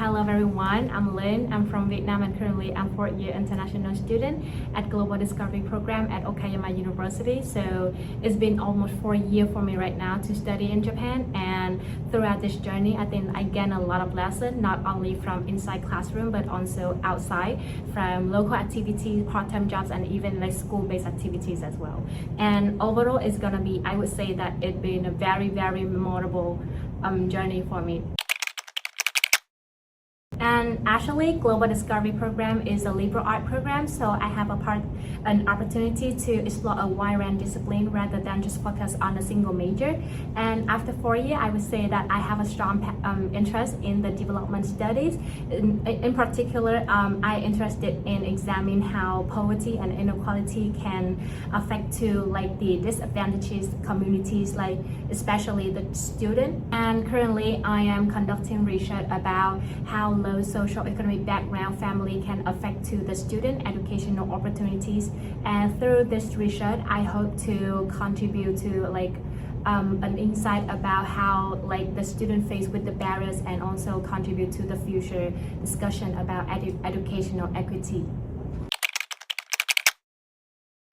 Hello everyone, I'm Linh. I'm from Vietnam and currently I'm fourth-year international student at Global Discovery Program at Okayama University. So it's been almost 4 years for me right now to study in Japan, and throughout this journey I think I gained a lot of lessons, not only from inside classroom but also outside, from local activities, part-time jobs, and even like school-based activities as well. And overall it's gonna be, I would say that it's been a very memorable journey for me. And actually, Global Discovery Program is a liberal art program, so I have an opportunity to explore a wide range discipline rather than just focus on a single major. And after 4 years, I would say that I have a strong interest in the development studies. In particular, I'm interested in examining how poverty and inequality can affect to like the disadvantaged communities, like especially the student. And currently, I am conducting research about how low socioeconomic background family can affect to the student educational opportunities, and through this research I hope to contribute to like an insight about how like the student face with the barriers, and also contribute to the future discussion about educational equity.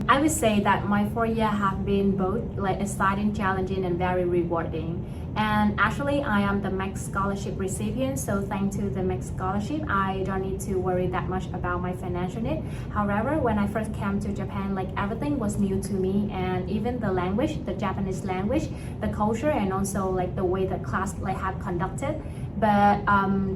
I would say that my 4 years have been both like exciting, challenging, and very rewarding. And actually, I am the Max Scholarship recipient, so thanks to the Max Scholarship, I don't need to worry that much about my financial need. However, when I first came to Japan, like everything was new to me, and even the language, the Japanese language, the culture, and also like the way the class like have conducted. But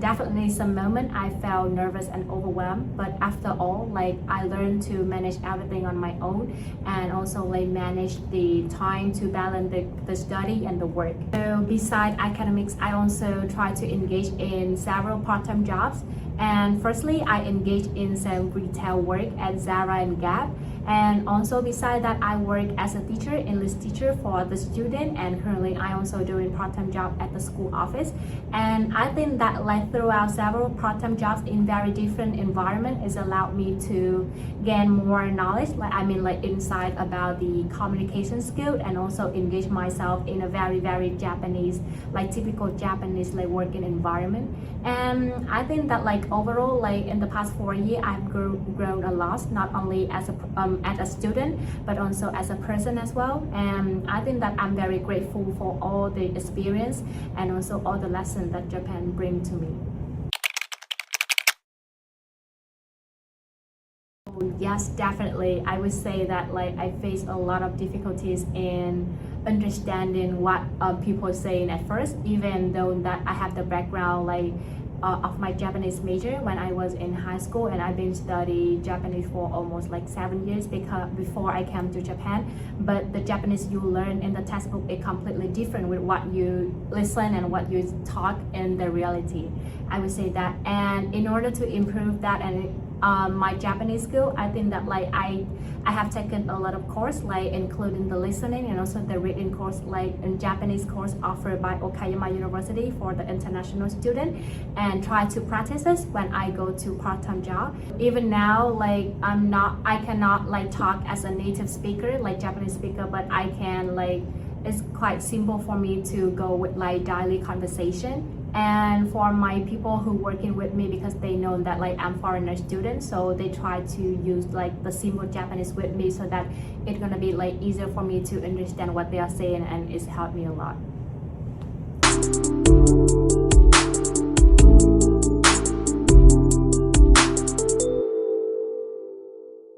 definitely some moment I felt nervous and overwhelmed, but after all, like I learned to manage everything on my own, and also like manage the time to balance the study and the work. So besides academics, I also try to engage in several part-time jobs. And firstly, I engage in some retail work at Zara and Gap. And also besides that, I work as a teacher, English teacher for the student, and currently I also doing part-time job at the school office. And I think that like throughout several part-time jobs in very different environment has allowed me to gain more knowledge, like I mean like insight about the communication skill, and also engage myself in a very Japanese, like typical Japanese like working environment. And I think that like overall, like in the past 4 years, I've grown a lot, not only as a student but also as a person as well. And I think that I'm very grateful for all the experience and also all the lessons that Japan bring to me. Yes, definitely. I would say that like I faced a lot of difficulties in understanding what people saying at first, even though that I have the background like of my Japanese major when I was in high school, and I've been studying Japanese for almost like 7 years before I came to Japan. But the Japanese you learn in the textbook is completely different with what you listen and what you talk in the reality, I would say that. And in order to improve that and my Japanese skill, I think that like I have taken a lot of course, like including the listening and also the reading course, like in Japanese course offered by Okayama University for the international student, and try to practice this when I go to part-time job. Even now, like I cannot like talk as a native speaker, like Japanese speaker, but I can like, it's quite simple for me to go with like daily conversation. And for my people who working with me, because they know that like I'm foreigner student, so they try to use like the simple Japanese with me, so that it's gonna be like easier for me to understand what they are saying, and it's helped me a lot.